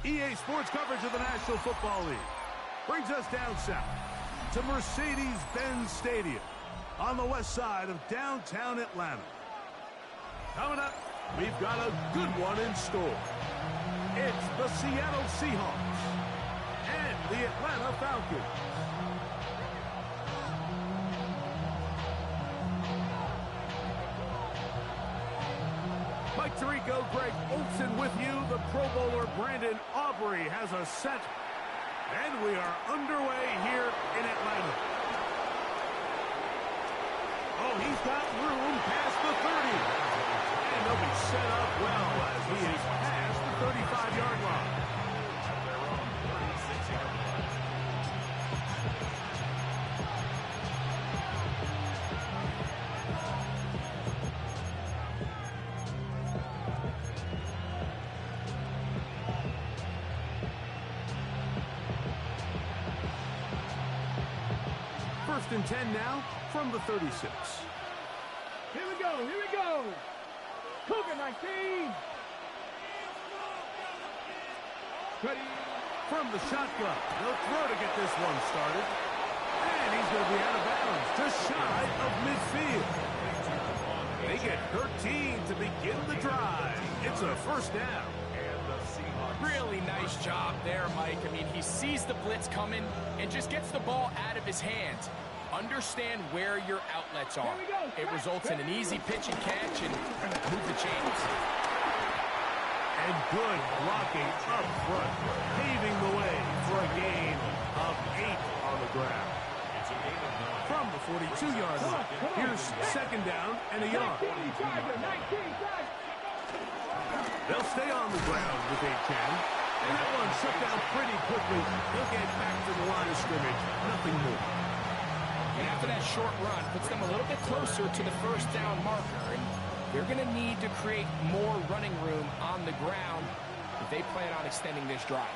EA Sports coverage of the National Football League brings us down south to Mercedes-Benz Stadium on the west side of downtown Atlanta. Coming up, we've got a good one in store. It's the Seattle Seahawks and the Atlanta Falcons. Mike Tirico, Greg Olsen with you. The Pro Bowler Brandon Aubrey has a set. And we are underway here in Atlanta. Oh, he's got room past the 30. And he'll be set up well as he is past the 35-yard line. First and 10 now from the 36. Here we go, here we go. Cougar 19. Ready. From the shotgun, they'll throw to get this one started. And he's going to be out of bounds, just shy of midfield. They get 13 to begin the drive. It's a first down. Really nice job there, Mike. I mean, he sees the blitz coming and just gets the ball out of his hands. Understand where your outlets are. It results in an easy pitch and catch and move the chains. And good blocking up front, paving the way for a gain of 8 on the ground. From the 42-yard line, here's second down and a yard. They'll stay on the ground with a 10. And that one shut down pretty quickly. They'll get back to the line of scrimmage. Nothing more. And after that short run, puts them a little bit closer to the first down marker. And they're going to need to create more running room on the ground if they plan on extending this drive.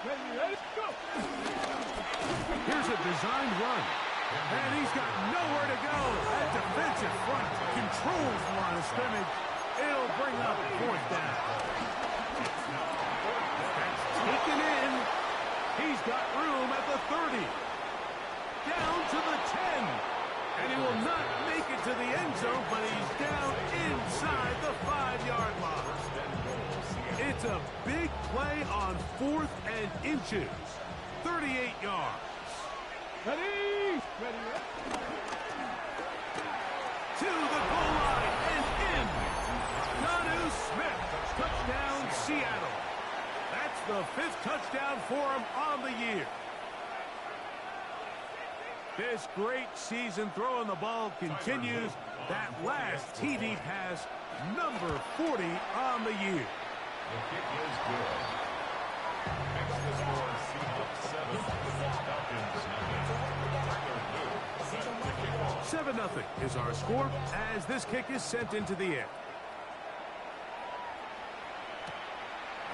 Ready, go! Here's a designed run. And he's got nowhere to go. That defensive front controls the line of scrimmage. It'll bring up fourth down. That's taken in. He's got room at the 30. Down to the 10. And he will not make it to the end zone, but he's down inside the 5-yard line. It's a big play on 4th and inches. 38 yards. Ready! Ready, To the goal line and in. Jonnu Smith, touchdown Seattle. That's the 5th touchdown for him on the year. This great season throwing the ball continues. That last TD pass, number 40 on the year. The kick is good. Next to score, Seahawks 7, Falcons 7-0 is our score as this kick is sent into the air.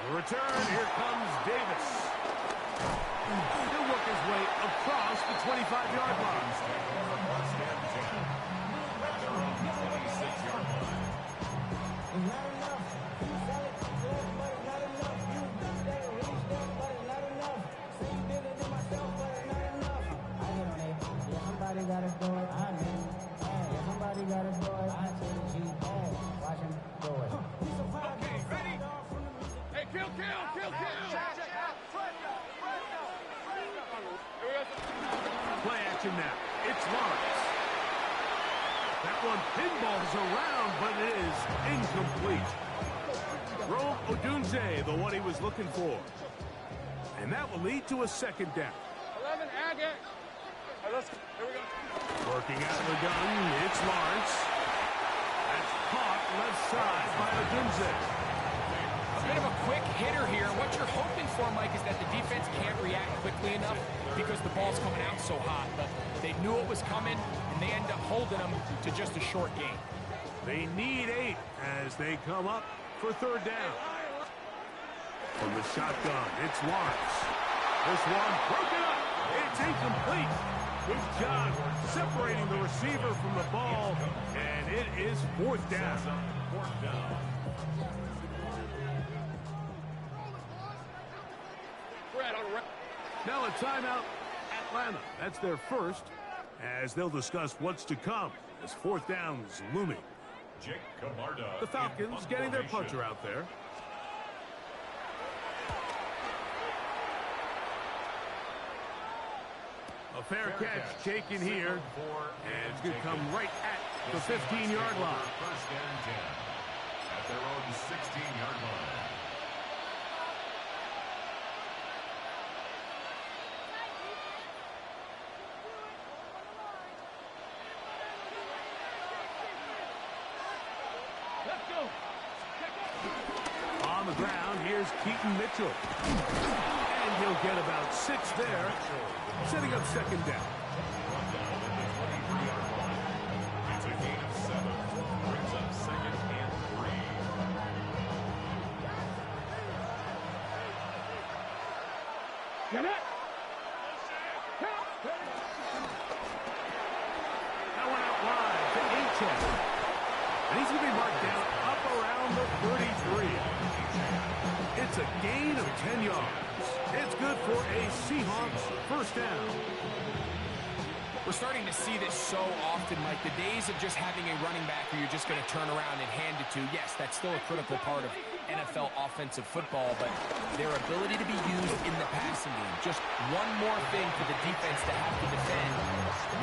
The return, here comes Davis. He'll work his way across the 25-yard line. Somebody gotta do it. I mean, somebody gotta do it. I take the G. Watch him do it. Okay, ready? Hey, kill! Play action now. It's Lawrence. That one pinballs around, but it is incomplete. Rome Odunze, the one he was looking for. And that will lead to a second down. 11, Agate. Here we go. Working out the gun, it's Lawrence. That's caught left side by Odunze. A bit of a quick hitter here. What you're hoping for, Mike, is that the defense can't react quickly enough because the ball's coming out so hot. But they knew it was coming, and they end up holding them to just a short gain. They need 8 as they come up for third down. From the shotgun, it's Lawrence. This one broken up. It's incomplete. Good job separating the receiver from the ball, and it is fourth down. Now a timeout, Atlanta. That's their first, as they'll discuss what's to come as fourth down's looming. The Falcons getting their punter out there. A fair catch taken here, and it's going to come right at the 15-yard line. First and 10 at their own 16-yard line. On the ground, here's Keaton Mitchell. And he'll get about 6 there, setting up second down. It's a gain of 7. Brings up second and 3. Get it! That one out wide to Achane. And he's going to be marked down up around the 33. It's a gain of 10 yards. It's good for a Seahawks first down. We're starting to see this so often, Mike. The days of just having a running back who you're just going to turn around and hand it to, yes, that's still a critical part of NFL offensive football, but their ability to be used in the passing game. Just one more thing for the defense to have to defend.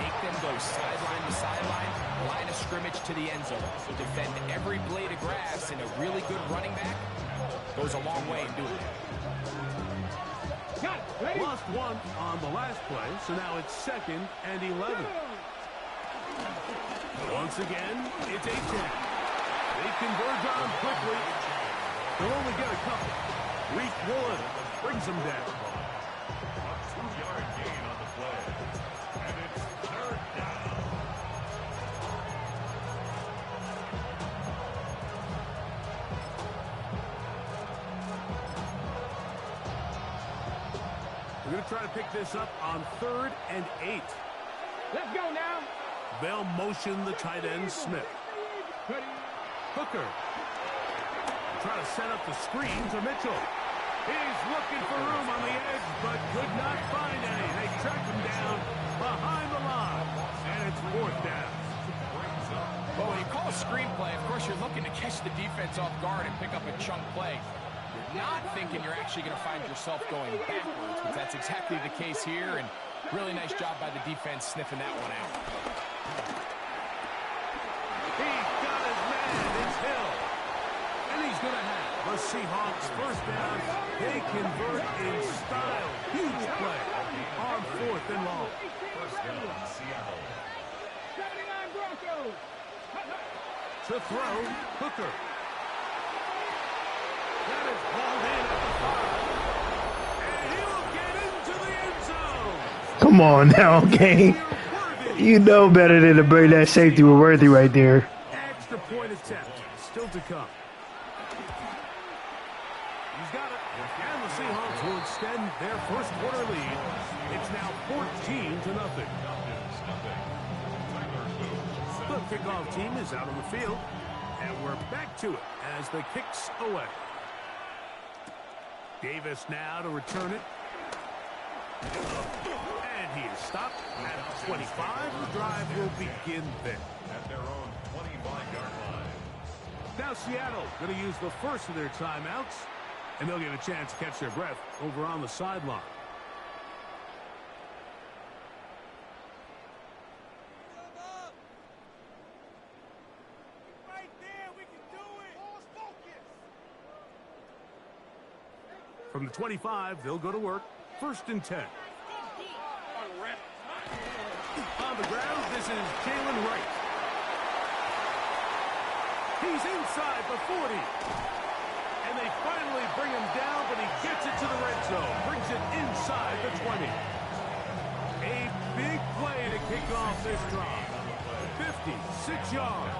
Make them go sideline to sideline, line of scrimmage to the end zone. Defend every blade of grass, and a really good running back goes a long way in doing it. Lost one on the last play, so now it's second and 11. Once again, it's Achane. They converge on him quickly. They'll only get a couple. Week 1 brings them down. A 2-yard gain on the play. And it's third down. We're going to try to pick this up on 3rd and 8. Let's go now. They'll motion the tight end Smith. Hooker. Try to set up the screen to Mitchell. He's looking for room on the edge, but could not find any. They track him down behind the line, and it's 4th down. Well, when you call a screenplay, of course, you're looking to catch the defense off guard and pick up a chunk play. You're not thinking you're actually going to find yourself going backwards, but that's exactly the case here, and really nice job by the defense sniffing that one out. He's got his man. It's Hill. And he's going to have the Seahawks first down. They convert in style. Huge play on 4th and long. First down, Seattle. 79 Broncos. To throw, Hooker. That is hauled in at the 5. And he will get into the end zone. Come on now, gang. You know better than to bring that safety with Worthy right there. Extra point attempt still to come. He's got it. And the Seahawks will extend their first quarter lead. It's now 14-0. The kickoff team is out on the field. And we're back to it as the kick's away. Davis now to return it. And he is stopped at 25. The drive will begin there. At their own 25-yard line. Now Seattle going to use the first of their timeouts, and they'll get a chance to catch their breath over on the sideline. Right there, we can do it. All's focus. From the 25, they'll go to work. 1st and 10. On the ground, this is Jalen Wright. He's inside the 40. And they finally bring him down, but he gets it to the red zone. Brings it inside the 20. A big play to kick off this drive. 56 yards.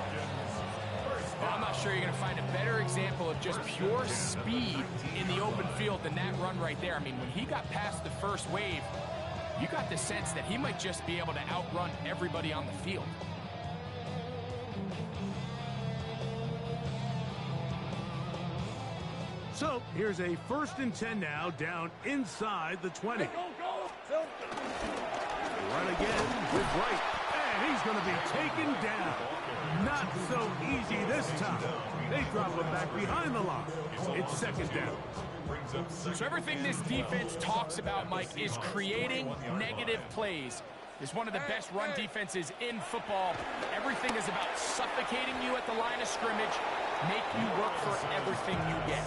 Well, I'm not sure you're going to find a better example of just pure speed in the open field than that run right there. I mean, when he got past the first wave, you got the sense that he might just be able to outrun everybody on the field. So here's a 1st and 10 now, down inside the 20. with right. And he's going to be taken down. Not so easy this time. They drop him back behind the line. It's second down. So everything this defense talks about, Mike, is creating negative plays. It's one of the best run defenses in football. Everything is about suffocating you at the line of scrimmage, make you work for everything you get.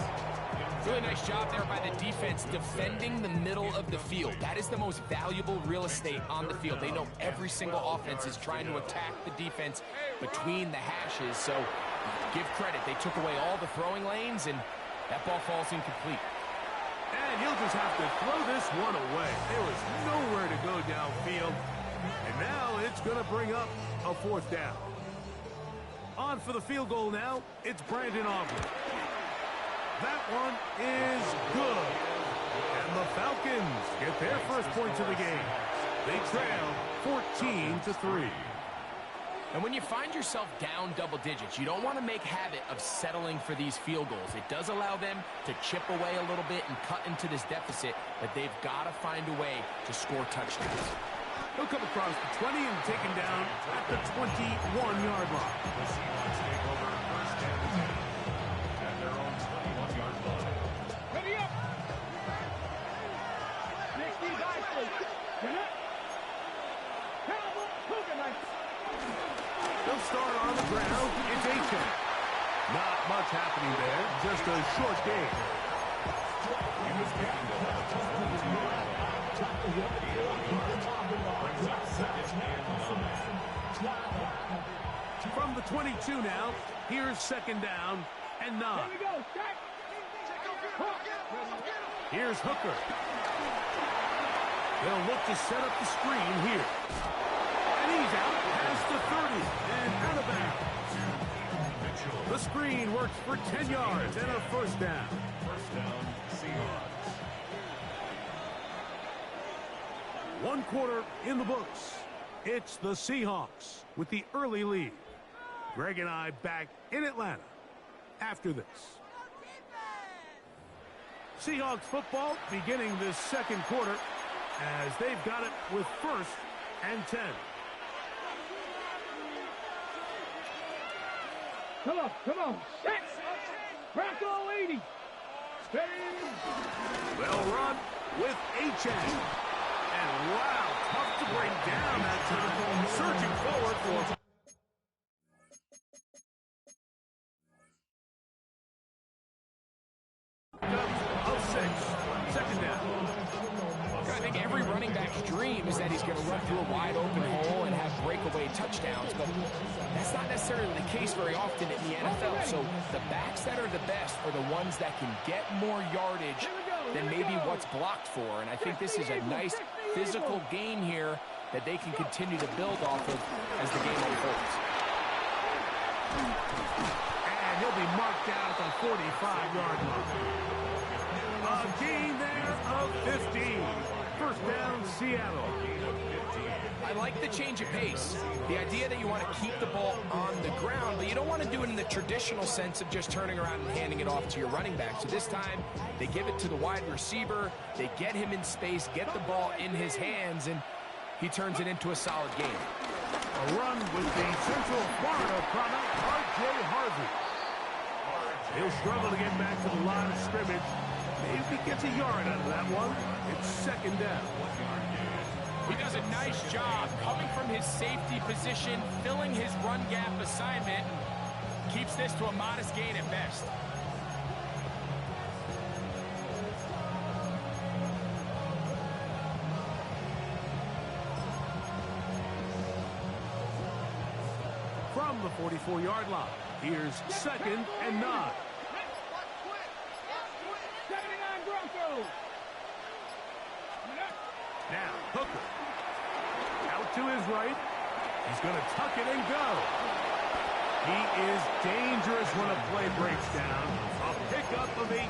Really nice job there by the defense defending the middle of the field. That is the most valuable real estate on the field. They know every single offense is trying to attack the defense between the hashes. So give credit. They took away all the throwing lanes, and that ball falls incomplete. And he'll just have to throw this one away. There was nowhere to go downfield. And now it's going to bring up a fourth down. On for the field goal now, it's Brandon Aubrey. That one is good. And the Falcons get their first points of the game. They trail 14-3. And when you find yourself down double digits, you don't want to make habit of settling for these field goals. It does allow them to chip away a little bit and cut into this deficit, but they've got to find a way to score touchdowns. He'll come across the 20 and taken down at the 21-yard line. The Seahawks take over first and 10 at their own 21-yard line. Ready up. Next these eyes, please. They'll start on the ground. It's A-10. Not much happening there. Just a short game. He was kicking to have a touchdown to your right. Brings up second and 9. From the 22 now, here's second down and 9. Here we go. Here's Hooker. They'll look to set up the screen here. And he's out past the 30 and out of bounds. The screen works for 10 yards and a first down. First down, Seahawks. 1 quarter in the books. It's the Seahawks with the early lead. Greg and I back in Atlanta after this. Seahawks football beginning this second quarter as they've got it with first and 10. Come on. Set. Bronco 80. Steady. They'll run with A-Chain. And wow, tough to bring down that time. Surging forward for of 6. Second down. I think every running back's dream is that he's going to run through a wide open hole and have breakaway touchdowns, but that's not necessarily the case very often in the NFL. So the backs that are the best are the ones that can get more yardage than maybe what's blocked for. And I think this is a nice physical gain here that they can continue to build off of as the game unfolds. And he'll be marked down at the 45-yard line. A gain there of 15. First down, Seattle. I like the change of pace. The idea that you want to keep the ball on the ground, but you don't want to do it in the traditional sense of just turning around and handing it off to your running back. So this time, they give it to the wide receiver. They get him in space, get the ball in his hands, and he turns it into a solid game. A run with the Central Florida product, R.J. Harvey. He'll struggle to get back to the line of scrimmage. Maybe gets a yard out of that one. It's second down. He does a nice job coming from his safety position, filling his run gap assignment, and keeps this to a modest gain at best. From the 44-yard line, here's second and 9. 79 Broncos. Now, Hooker. Out to his right. He's going to tuck it and go. He is dangerous when a play breaks down. A pickup of 18.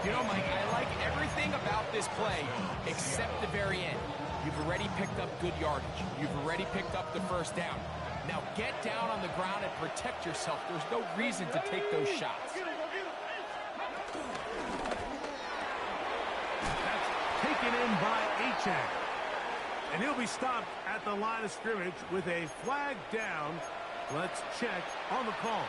You know, Mike, I like everything about this play except the very end. You've already picked up good yardage. You've already picked up the first down. Now get down on the ground and protect yourself. There's no reason to take those shots. Taken in by A-Chain. And he'll be stopped at the line of scrimmage with a flag down. Let's check on the call.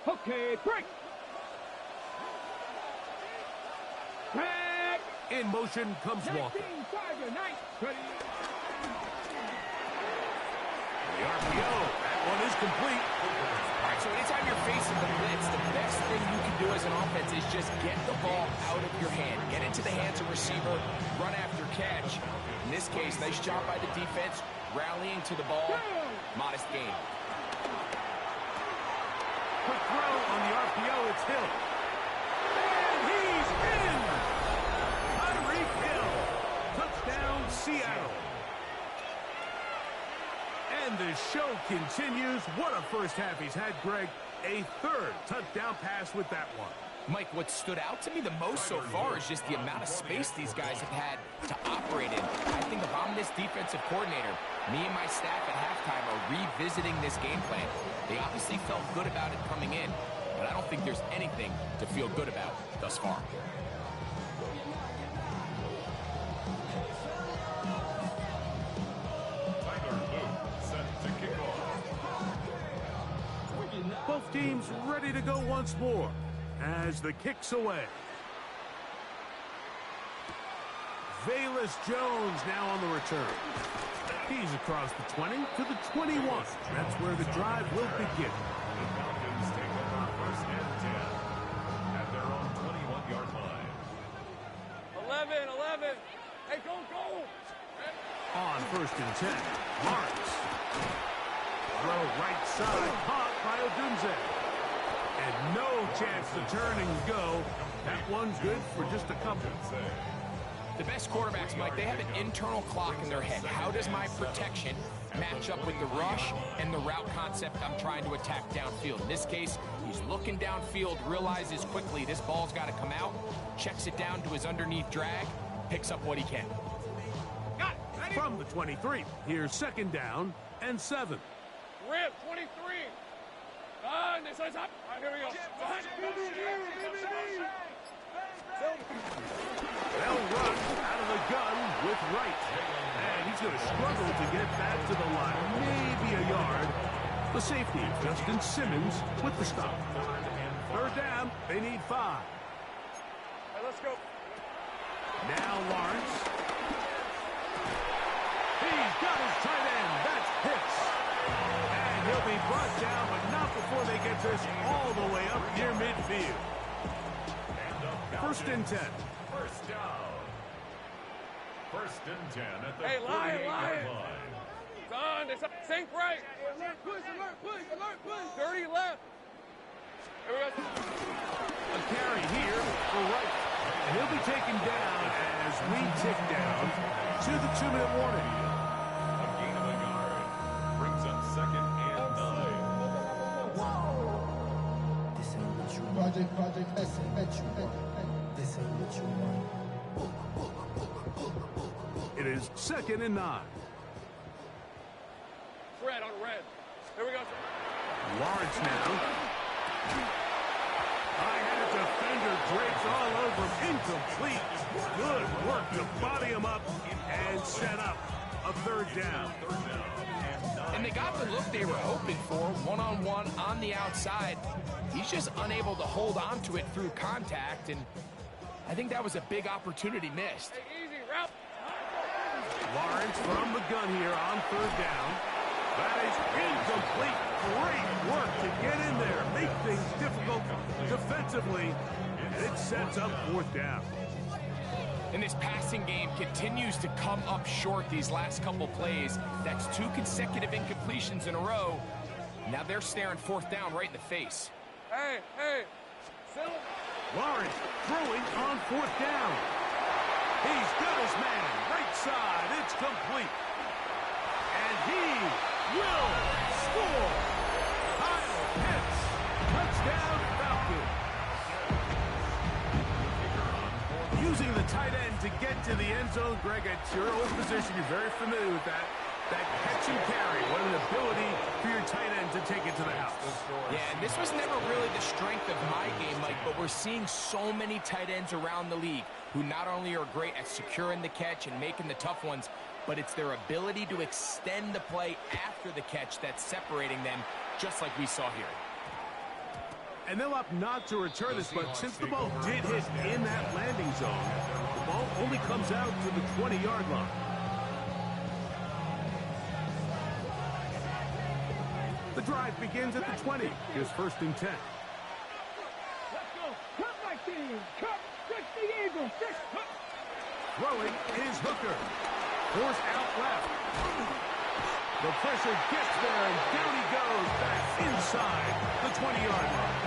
Okay, break. Back. In motion comes Walker. 19, Tiger, nice. Ready. The RPO. That one is complete. All right, so anytime you're facing the blitz, the best thing you can do as an offense is just get the ball out of your hand. Get into the hands of receiver, run after catch. In this case, nice job by the defense, rallying to the ball. Modest gain. Quick throw on the RPO. It's Hill. And he's in. Tyreek Hill. Touchdown, Seattle. And the show continues. What a first half he's had, Greg. A third touchdown pass with that one. Mike, what stood out to me the most so far is just the amount of space these guys have had to operate in. I think if I'm this defensive coordinator, me and my staff at halftime are revisiting this game plan. They obviously felt good about it coming in, but I don't think there's anything to feel good about thus far. Both teams ready to go once more as the kick's away. Velus Jones now on the return. He's across the 20 to the 21. That's where the drive will begin. The Falcons take over first and 10 at their own 21-yard line. 11. Hey, go. On first and 10, Lawrence. Throw right side, caught by Odunze. And no chance to turn and go. That one's good for just a couple. The best quarterbacks, Mike, they have an internal clock in their head. How does my protection match up with the rush and the route concept I'm trying to attack downfield? In this case, he's looking downfield, realizes quickly this ball's got to come out, checks it down to his underneath drag, picks up what he can. From the 23, here's second down and 7. Rip, 23. This is up. All right, here we go. They'll run out of the gun with right. And he's going to struggle to get that to the line. Maybe a yard. The safety, Justin Simmons, with the stop. Third down, they need 5. All right, let's go. Now Lawrence. He's got his tight end. That's Pitts. And he'll be brought down, but not before they get this all the way up near midfield. First and 10. First down. First and 10 at the Hey, Lion. 38-yard line. Done. It's up. Sink right. Push. Dirty left. Here we go. A carry here for Wright. And he'll be taken down as we tick down to the 2-minute warning. A gain of a yard brings up second and 9. This ain't what you want. Project, this ain't what you want. This ain't what you want. It is second and 9. Red on red. Here we go. Lawrence now. High-headed defender drapes all over him. Incomplete. Good work to body him up and set up a third down. And they got the look they were hoping for, one-on-one on the outside. He's just unable to hold on to it through contact, and I think that was a big opportunity missed. Hey, easy route. Lawrence from the gun here on third down. That is incomplete. Great work to get in there, make things difficult defensively, and it sets up fourth down. And this passing game continues to come up short these last couple plays. That's 2 consecutive incompletions in a row. Now they're staring fourth down right in the face. Hey. Lawrence throwing on fourth down. He's got his man. Right side. It's complete. And he will score. Kyle Pitts. Touchdown Falcons. Using the tight end to get to the end zone. Greg, at your own position, you're very familiar with that. That catch and carry, what an ability for your tight end to take it to the house. Yeah, and this was never really the strength of my game, Mike, but we're seeing so many tight ends around the league who not only are great at securing the catch and making the tough ones, but it's their ability to extend the play after the catch that's separating them, just like we saw here. And they'll opt not to return this, but since the ball did hit in that landing zone, the ball only comes out to the 20-yard line. The drive begins at the 20. Here's 1st and 10. Let's go. Cut my team. Cut. Fix the Eagles. Fix. Throwing is Hooker. Force out left. The pressure gets there, and down he goes back inside the 20-yard line.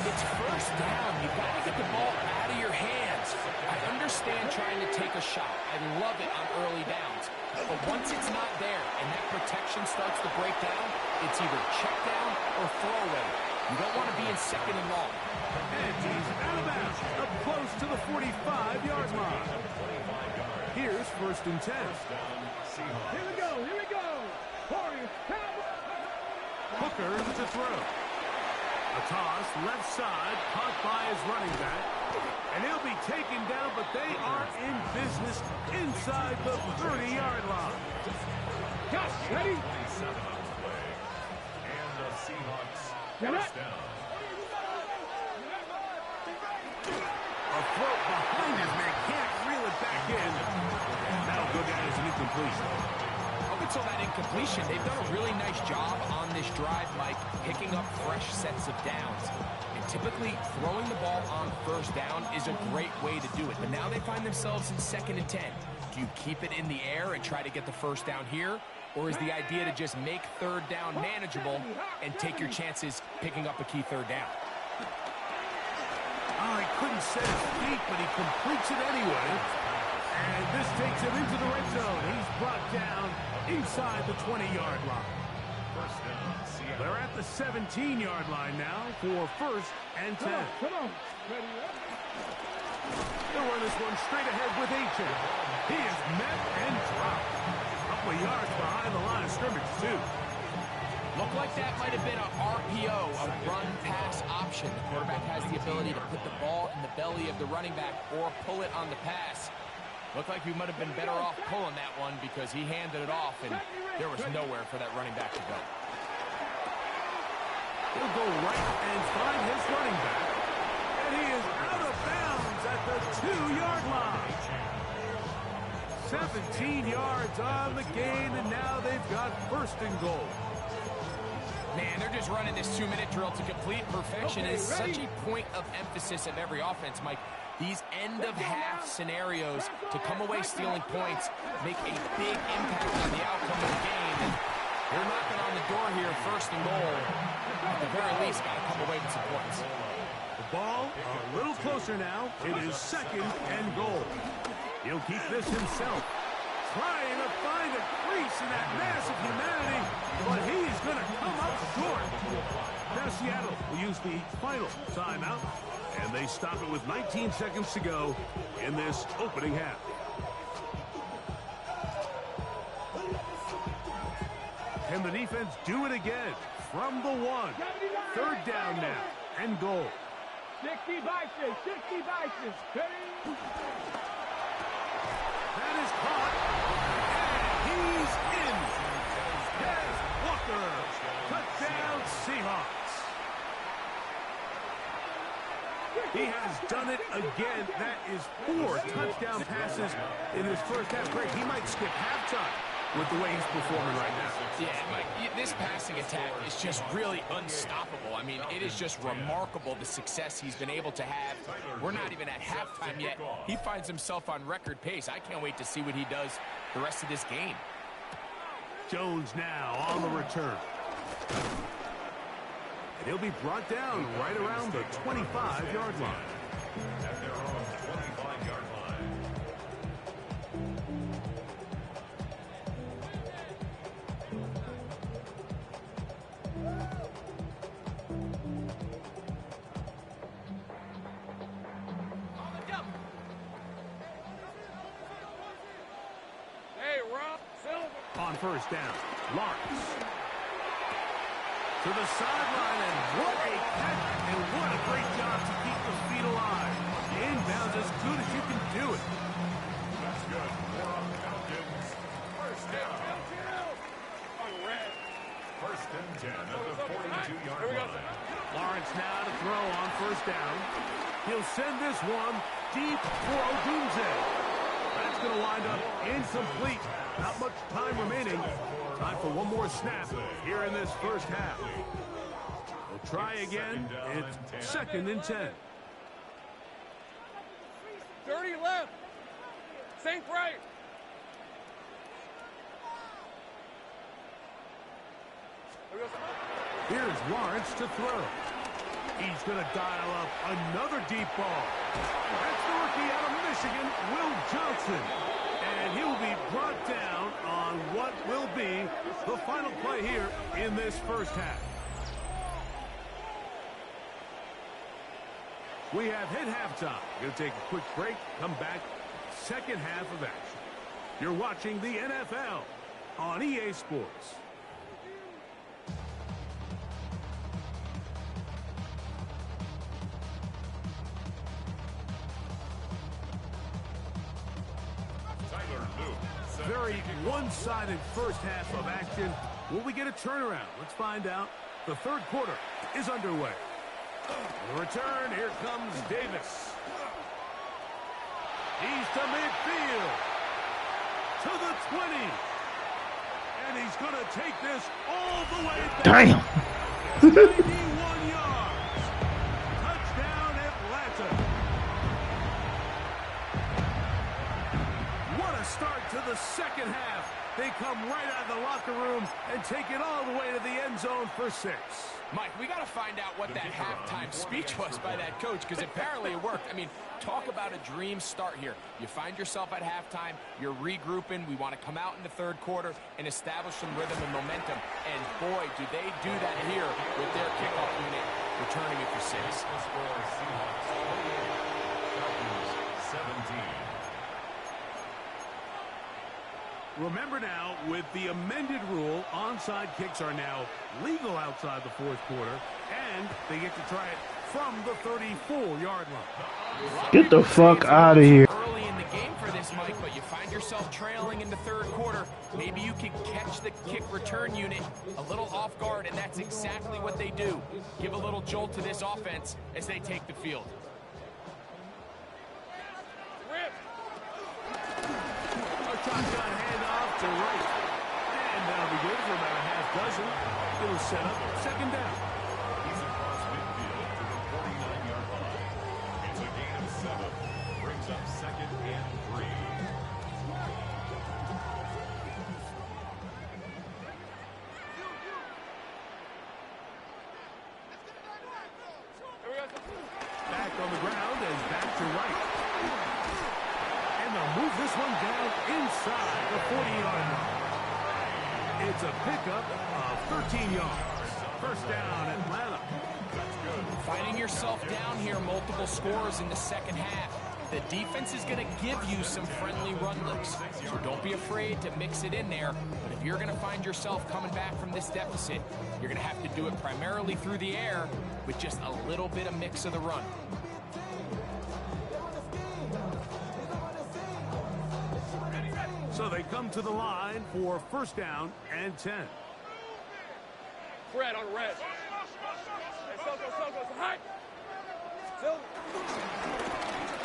It's 1st down. You've got to get the ball out of your hands. I understand trying to take a shot. I love it on early downs. But once it's not there and that protection starts to break down, it's either check down or throw away. You don't want to be in 2nd and long. And he's out of bounds, up close to the 45-yard line. Here's 1st and 10. Here we go. Here we go. Warriors. Hooker to throw. A toss, left side, caught by his running back. And he'll be taken down, but they are in business inside the 30-yard line. Got ready. 27 on the play. And the Seahawks Get first it. down. A throw behind his man, can't reel it back in. That'll go down as an incompletion. Up until that incompletion, they've done a really nice job on this drive, Mike, picking up fresh sets of downs. And typically, throwing the ball on 1st down is a great way to do it. But now they find themselves in 2nd and 10. Do you keep it in the air and try to get the 1st down here? Or is the idea to just make 3rd down manageable and take your chances picking up a key 3rd down? Oh, he couldn't set his feet, but he completes it anyway. And this takes him into the red zone. He's brought down inside the 20-yard line. First down, Seahawks. They're at the 17-yard line now for 1st and 10. Come on. Ready up. They'll run this one straight ahead with H.M. He is met and dropped. A couple of yards behind the line of scrimmage, too. Looked like that might have been a RPO, a run-pass option. The quarterback has the ability to put the ball in the belly of the running back or pull it on the pass. Looked like we might have been better off pulling that one because he handed it off, and there was nowhere for that running back to go. He'll go right and find his running back. And he is out of bounds at the 2-yard line. 17 yards on the gain, and now they've got 1st and goal. Man, they're just running this 2-minute drill to complete perfection. It's such a point of emphasis of every offense, Mike. These end-of-half scenarios to come away stealing points make a big impact on the outcome of the game. And they're knocking on the door here, 1st and goal. At the very least, got to come away with some points. The ball a little closer now. It is 2nd and goal. He'll keep this himself. Trying to find a crease in that mass of humanity, but he's going to come up short. Now Seattle will use the final timeout, and they stop it with 19 seconds to go in this opening half. Can the defense do it again from the 1? 3rd down now, and goal. 60 Vikings. 60 Vikings. Ready. That is caught, and he's in. Des Walker, touchdown Seahawks. He has done it again. That is 4 touchdown passes in his 1st half. Great. He might skip halftime with the way he's performing right now. Yeah, Mike, this passing attack is just really unstoppable. I mean, it is just remarkable the success he's been able to have. We're not even at halftime yet. He finds himself on record pace. I can't wait to see what he does the rest of this game. Jones now on the return. And he'll be brought down right around the 25-yard line. At their own 25-yard line. Hey, Rob, sit first down. Lawrence to the sideline, and what a catch, and what a great job to keep the feet alive. Inbounds as good as you can do it. That's good. More on the Falcons. First down. First and 10 at the 42-yard line. Lawrence now to throw on first down. He'll send this one deep for Odunze. That's going to wind up incomplete. Not much time remaining. Time for one more snap here in this first half. We'll try again. It's second and 10. Dirty left. Sink right. Here's Lawrence to throw. He's going to dial up another deep ball. That's the rookie out of Michigan, Will Johnson. And he'll be brought down on what will be the final play here in this first half. We have hit halftime. Going to take a quick break, come back, second half of action. You're watching the NFL on EA Sports. Very one-sided first half of action. Will we get a turnaround? Let's find out. The third quarter is underway. The return, here comes Davis. He's to midfield. To the 20. And he's going to take this all the way back. Damn. 91 yards. Touchdown, Atlanta. What a start to the second half. They come right out of the locker room and take it all the way to the end zone for 6. Mike, we got to find out what that halftime speech was by that coach, because apparently it worked. I mean, talk about a dream start here. You find yourself at halftime, you're regrouping. We want to come out in the third quarter and establish some rhythm and momentum. And boy, do they do that here with their kickoff unit, returning it for 6. Seahawks 28, Falcons 17. Remember now, with the amended rule, onside kicks are now legal outside the fourth quarter, and they get to try it from the 34-yard line. Get the fuck out of here. Early in the game for this, Mike, but you find yourself trailing in the third quarter. Maybe you can catch the kick return unit a little off guard, and that's exactly what they do. Give a little jolt to this offense as they take the field. Shotgun handoff to right. And that'll be good for about a half dozen. It'll set up second down. He's across midfield to the 49-yard line. It's a gain of 7. Brings up second and 3. Back on the ground and back to right. And they'll move this one down inside the 40-yard line. It's a pickup of 13 yards. First down, Atlanta. Finding yourself down here, multiple scores in the second half. The defense is going to give you some friendly run looks, so don't be afraid to mix it in there. But if you're going to find yourself coming back from this deficit, you're going to have to do it primarily through the air with just a little bit of mix of the run. So they come to the line for first down and 10. Red on red. Hey, Soko, high.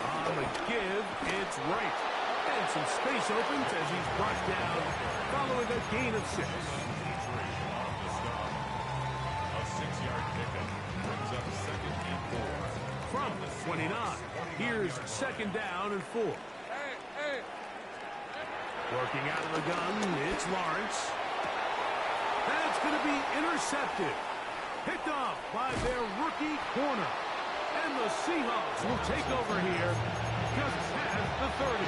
On the give, it's right. And some space opens as he's brought down following a gain of 6. A 6-yard pickup brings up second and 4. From the 29, here's second down and 4. Hey. Working out of the gun, it's Lawrence. That's going to be intercepted. Picked off by their rookie corner. And the Seahawks will take over here just past the 30.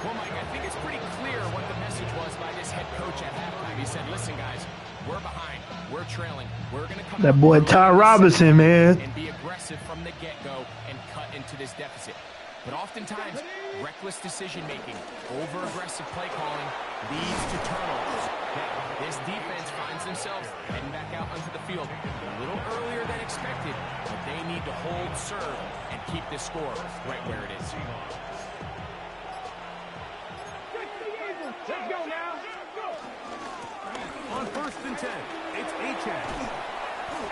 Well, Mike, I think it's pretty clear what the message was by this head coach at halftime. He said, listen, guys, we're behind. We're trailing. We're going to come That out boy Ty Robinson, man. and be aggressive from the get-go and cut into this deficit. But oftentimes, reckless decision-making, over-aggressive play calling leads to turnovers. Now, this defense finds themselves heading back out onto the field a little earlier than expected, but they need to hold serve and keep this score right where it is. Let's go now. On 1st and 10, it's H-Chance.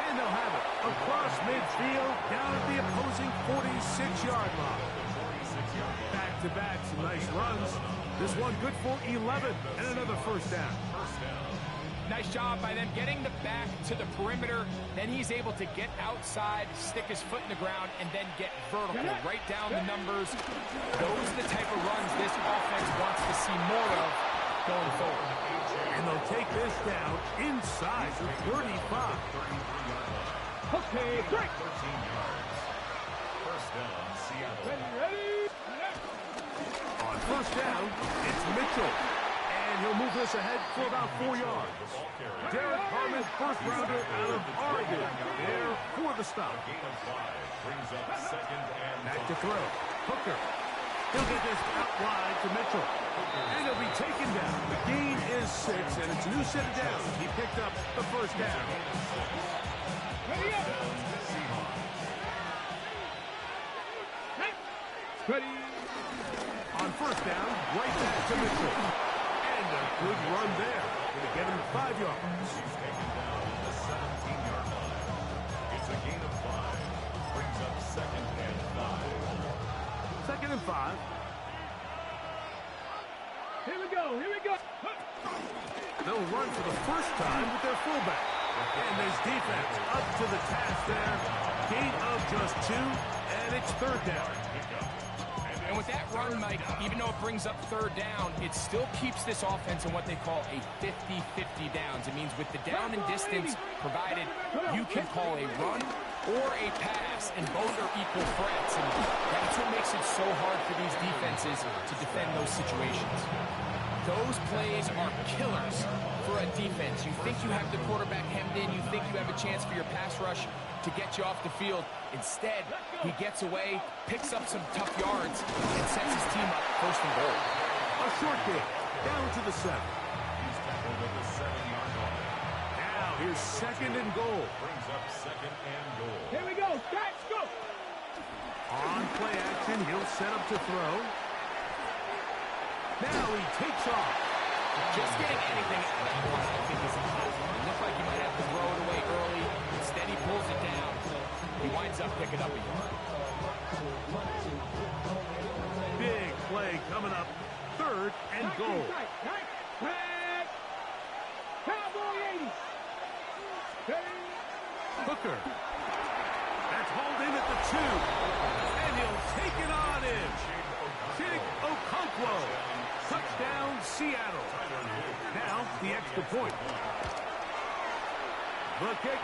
And they'll have it across midfield, down at the opposing 46-yard line. Back-to-back, some nice runs. This one good for 11 and another first down. Nice job by them getting the back to the perimeter. Then he's able to get outside, stick his foot in the ground, and then get vertical right down the numbers. Those are the type of runs this offense wants to see more of going forward. And they'll take this down inside the 35. Okay, break. 13 yards. First down, Seattle. Ready? On first down, it's Mitchell. And he'll move this ahead for about 4 yards. Derek Harmon, first rounder out of Oregon. There for the stop. Gain of 5 brings up second and Back to throw. Hooker. He'll get this out wide to Mitchell. And he'll be taken down. The gain is 6, and it's a new set of downs. He picked up the first down. Ready up. Ready. On first down, right back to Mitchell. And a good run there. Going to get him 5 yards. He's taken down at the 17-yard line. It's a gain of 5. Brings up second and 5. Second and 5. Here we go. Here we go. They'll run for the first time with their fullback. And this defense up to the task there. Gain of just 2, and it's third down. And with that run, Mike, even though it brings up third down, it still keeps this offense in what they call a 50-50 downs. It means with the down and distance provided, you can call a run or a pass, and both are equal threats. And that's what makes it so hard for these defenses to defend those situations. Those plays are killers for a defense. You think you have the quarterback hemmed in. You think you have a chance for your pass rush to get you off the field. Instead, he gets away, picks up some tough yards, and sets his team up first and goal. A short game, down to the 7. He's tackled at the 7-yard line. Now here's second and goal. Brings up second and goal. Here we go. Let's go. On play action, he'll set up to throw. Now he takes off. Just getting anything out of that one, I think, is impossible. It looked like he might have to throw it away early. Instead, he pulls it down. He winds up picking up a yard. Big play coming up. Third and goal. Cowboy 80. Hooker. That's hauled in at the 2. And he'll take it on in. Chig Okonkwo. Touchdown, Seattle. Now, the extra point. The kick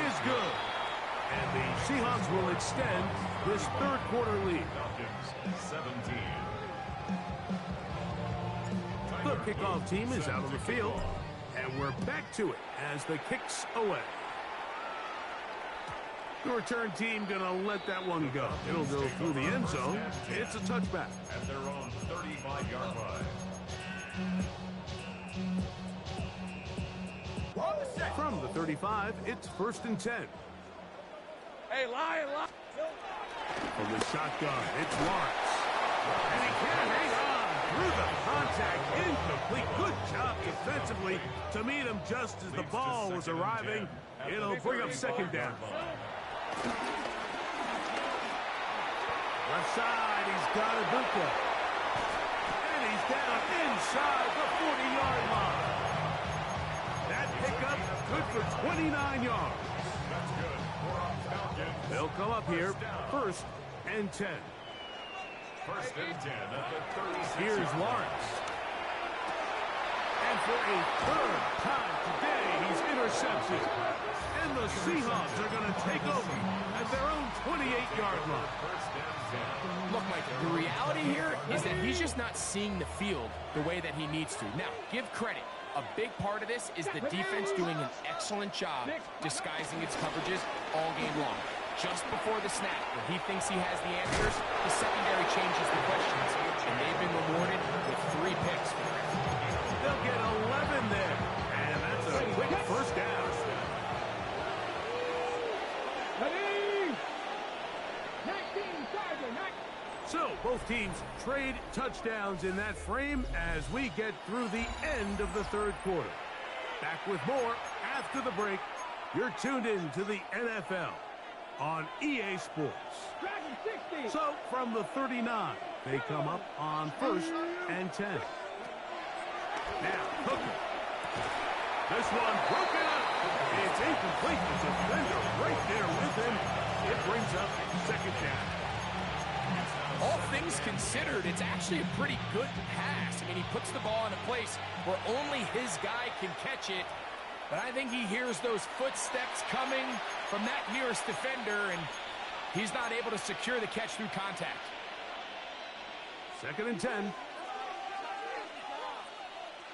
is good. And the Seahawks will extend this third quarter lead. Falcons 17. The kickoff team is out on the field. And we're back to it as the kick's away. The return team going to let that one go. It'll go through the end zone. It's a touchback. At their own 35-yard line. From the 35, it's 1st and 10. Hey, lie. From the shotgun, it's Lawrence. And he can't hang on through the contact. Incomplete. Good job defensively to meet him just as the ball was arriving. It'll bring up second down. Left side, he's got Ibuka. And he's down inside the 40-yard line. That pickup good for 29 yards. That's good. They'll come up here, 1st and 10. 1st and 10 at the 36. Here's Lawrence. And for a third time today, he's intercepted. And the Seahawks are going to take over at their own 28-yard line. Look, Mike, the reality here is that he's just not seeing the field the way that he needs to. Now, give credit. A big part of this is the defense doing an excellent job disguising its coverages all game long. just before the snap. When he thinks he has the answers, the secondary changes the questions, and they've been rewarded with 3 picks for it. They'll get 11 there, and that's a quick first down. So, both teams trade touchdowns in that frame as we get through the end of the third quarter. Back with more after the break. You're tuned in to the NFL on EA Sports. So, from the 39, they come up on 1st and 10. Now, Hooker. This one broken up. It's incomplete. The defender right there with him. It brings up 2nd down. All things considered, it's actually a pretty good pass. I mean, he puts the ball in a place where only his guy can catch it. But I think he hears those footsteps coming from that nearest defender, and he's not able to secure the catch through contact. 2nd and 10.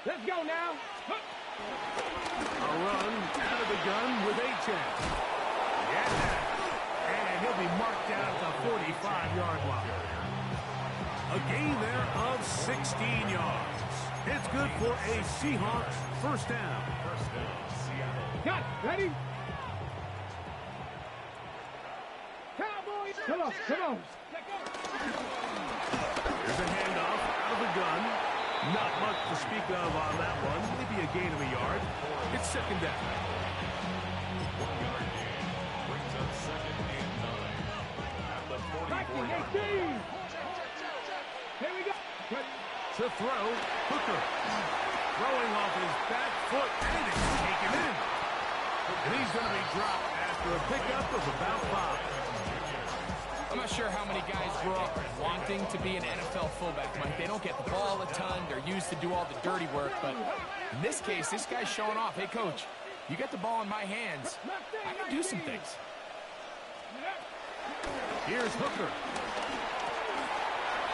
Let's go now. A run out of the gun with a chance. Yeah. And he'll be marked down at the 45-yard line. A gain there of 16 yards. It's good for a Seahawks first down. Got it. Ready? Cowboys. Come on. Here's a handoff out of the gun. Not much to speak of on that one. Maybe a gain of a yard. It's 2nd down. 1-yard gain brings up 2nd and 9 at the 44-yard line. Here we go. To throw, Hooker. Throwing off his back foot, and it's taken in. And he's going to be dropped after a pickup of about 5. I'm not sure how many guys grow up wanting to be an NFL fullback, Mike. They don't get the ball a ton. They're used to do all the dirty work. But in this case, this guy's showing off. Hey, coach, you get the ball in my hands. I can do some things. Here's Hooker.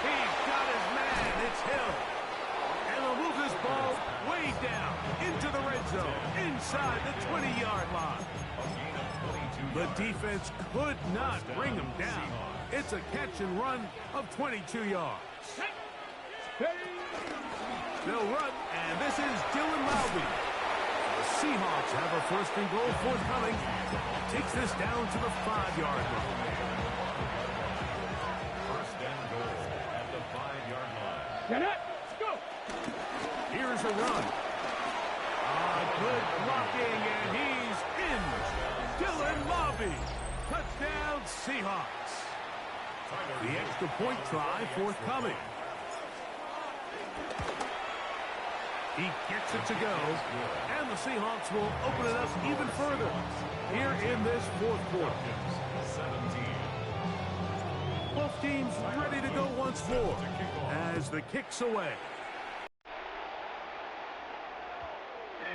He's got his man. It's Hill. And they'll move this ball way down into the red zone, inside the 20-yard line. The defense could not bring him down. It's a catch and run of 22 yards. They'll run, and this is Dylan Lowry. The Seahawks have a 1st and goal forthcoming. Takes this down to the 5-yard line. 1st and goal at the 5-yard line. Get it. Go. Here's a run. Good blocking, and he's in. Dylan Lobby. Touchdown, Seahawks. The extra point try forthcoming. He gets it to go, and the Seahawks will open it up even further here in this 4th quarter. 17. Both teams ready to go once more as the kick's away.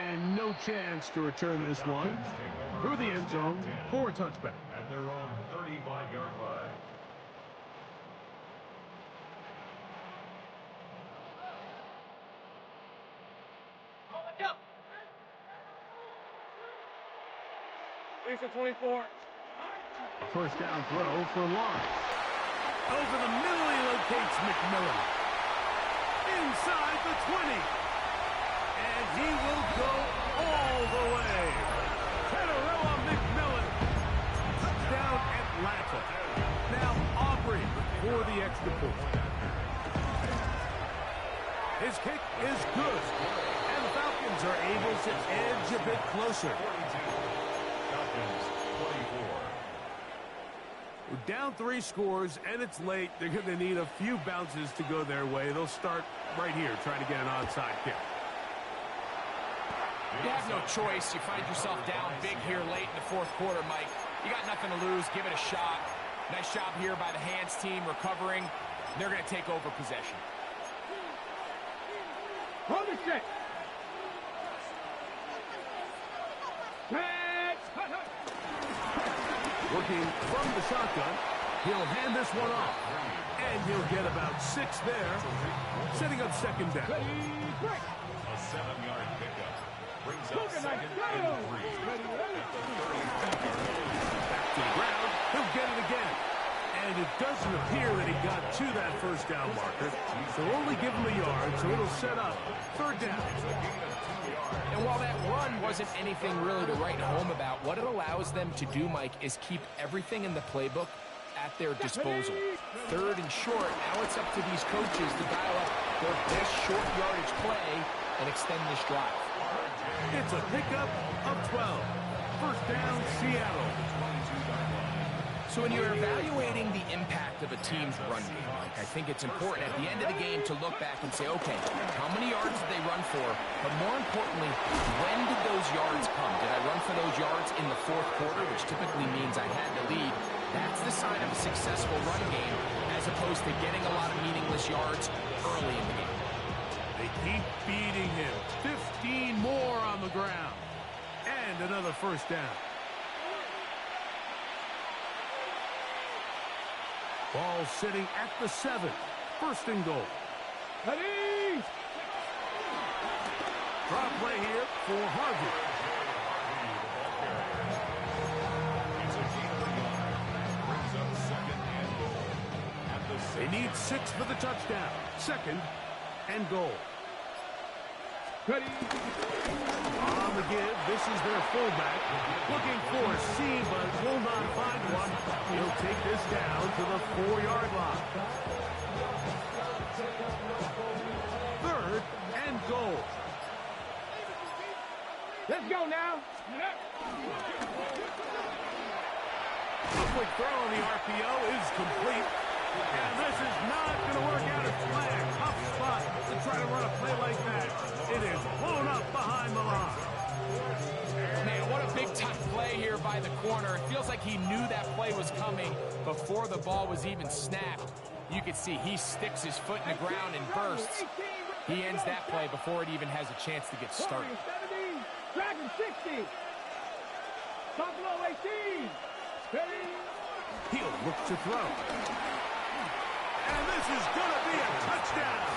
And no chance to return this one through the end zone for a touchback. At their own 35-yard line. Lisa 24. First down throw for Lawrence. Over the middle, he locates McMillan. Inside the 20. And he will go all the way. Teteroa McMillan. Touchdown Atlanta. Now Aubrey for the extra point. His kick is good. And the Falcons are able to edge a bit closer. Falcons 24. We're down 3 scores, and it's late. They're going to need a few bounces to go their way. They'll start right here trying to get an onside kick. You have no choice. You find yourself down big here late in the 4th quarter, Mike. You got nothing to lose. Give it a shot. Nice job here by the hands team recovering. They're going to take over possession. Hold it straight. Working from the shotgun, he'll hand this one off. And he'll get about 6 there, setting up 2nd down. A 7-yard pickup brings up 2nd and 3 at the 35-yard line. Back to the ground, he'll get it again. And it doesn't appear that he got to that first down marker. So only give him a yard, so it'll set up third down. And while that run wasn't anything really to write home about, what it allows them to do, Mike, is keep everything in the playbook at their disposal. Third and short, now it's up to these coaches to dial up their best short yardage play and extend this drive. It's a pickup of 12. First down, Seattle. So when you're evaluating the impact of a team's run game, Mike, I think it's important at the end of the game to look back and say, okay, how many yards did they run for? But more importantly, when did those yards come? Did I run for those yards in the fourth quarter, which typically means I had the lead? That's the sign of a successful run game, as opposed to getting a lot of meaningless yards early in the game. They keep beating him. 15 more on the ground. And another first down. Ball sitting at the 7. First and goal. Ready? Draw play here for Harvey. It's a gain of a yard. Brings up second and goal. At the 6. They need 6 for the touchdown. Second and goal. Ready? On the give, this is their fullback. Looking for a seam, but will not find one. He'll take this down to the 4-yard line. Third and goal. Let's go now. A quick throw on the RPO is complete. And this is not going to work out as planned. Tough spot to try to run a play like that. It is blown up behind the line. Man, what a big-time play here by the corner. It feels like he knew that play was coming before the ball was even snapped. You can see he sticks his foot in the ground and bursts. He ends that play before it even has a chance to get started. 17, Dragon 60. Buffalo 18. Ready? He'll look to throw. And this is going to be a touchdown.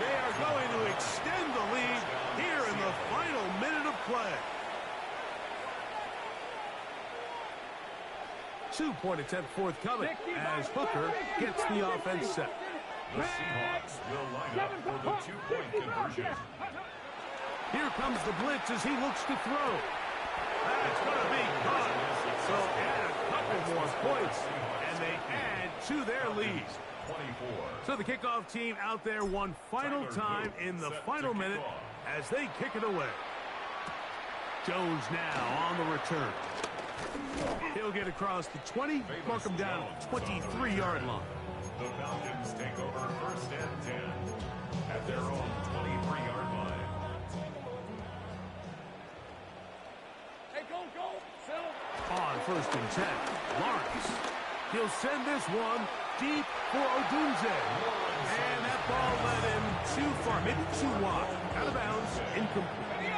They are going to extend the lead here in the final minute of play. 2-point attempt forthcoming as Hooker gets the offense set. The Seahawks will line up for the 2-point conversion. Here comes the blitz as he looks to throw. That's going to be caught. So add a couple more points, and they add to their lead. 24. So the kickoff team out there one final time in the final minute as they kick it away. Jones now on the return. He'll get across the 20, mark him down at the 23-yard line. The Falcons take over first and 10 at their own 23-yard line. Hey, go. Phil. On first and 10, Lawrence. He'll send this one deep for Odunze. And that ball led him too far, maybe too wide. Out of bounds, incomplete.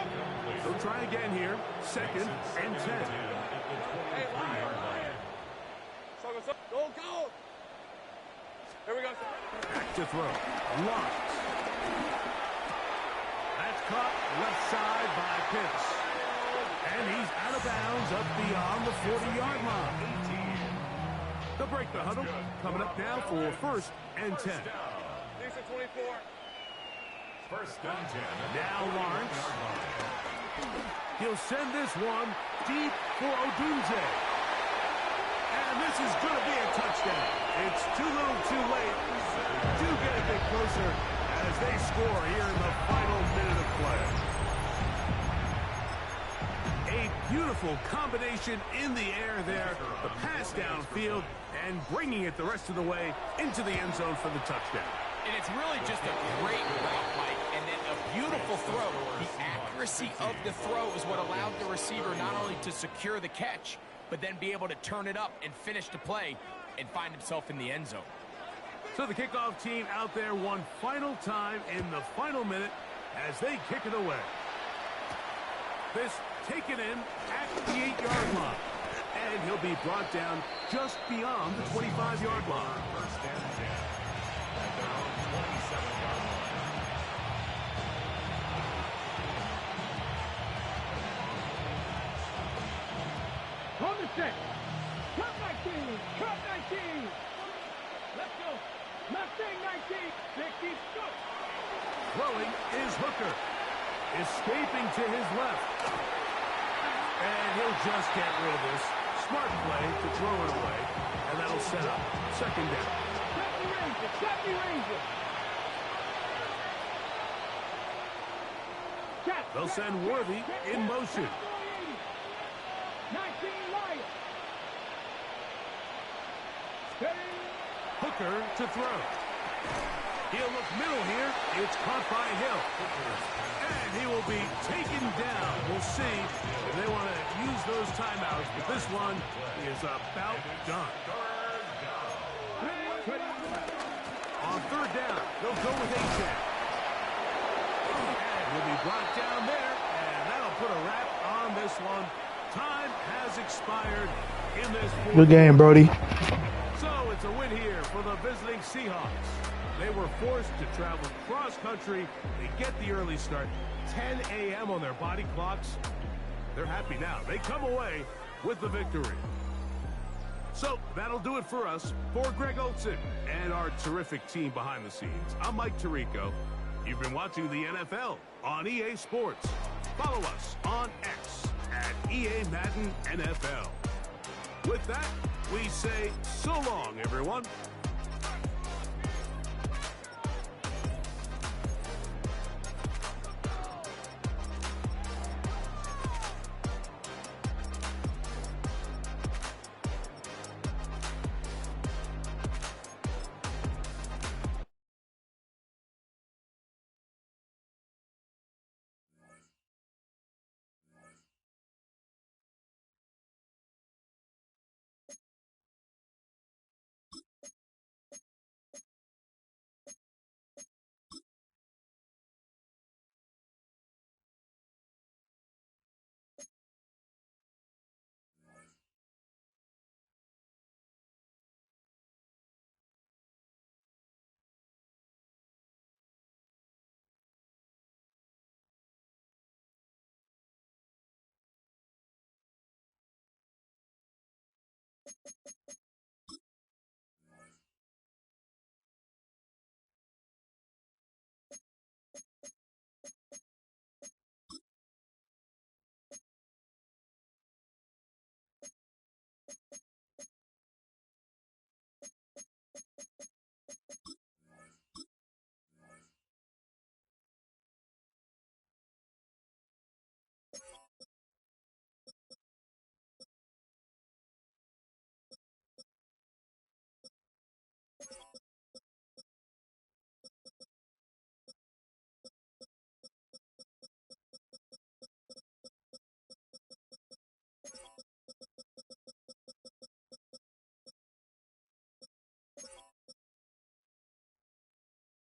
He'll try again here, second and 10. Hey, line. Go. Here we go. Back to throw. Lawrence. That's caught left side by Pitts. And he's out of bounds up beyond the 40-yard line. They'll break the huddle. Coming up now for first and 10. Decent 24. First and 10. Now Lawrence. He'll send this one deep for Odunze. And this is going to be a touchdown. It's too little too late. Do get a bit closer as they score here in the final minute of play. A beautiful combination in the air there. The pass downfield and bringing it the rest of the way into the end zone for the touchdown. And it's really just a great route, Mike, and then a beautiful throw. The accuracy of the throw is what allowed the receiver not only to secure the catch, but then be able to turn it up and finish the play and find himself in the end zone. So the kickoff team out there one final time in the final minute as they kick it away. This taken in at the 8-yard line. And he'll be brought down just beyond the 25-yard line. First and 10 at their own 27-yard line. On the set. Come back in. Throwing is Hooker. Escaping to his left. And he'll just get rid of this. Smart play to throw it away. And that'll set up second down. They'll send Worthy in motion. Hooker to throw. He'll look middle here. It's caught by Hill. And he will be taken down. We'll see if they want to use those timeouts. But this one is about done. On third down, they'll go with A-Chan. And he'll be brought down there. And that'll put a wrap on this one. Time has expired in this fourth. Good game, Brody. So it's a win here for the visiting Seahawks. They were forced to travel cross-country. They get the early start, 10 a.m. on their body clocks. They're happy now. They come away with the victory. So that'll do it for us. For Greg Olson and our terrific team behind the scenes, I'm Mike Tirico. You've been watching the NFL on EA Sports. Follow us on X at EA Madden NFL. With that, we say so long, everyone.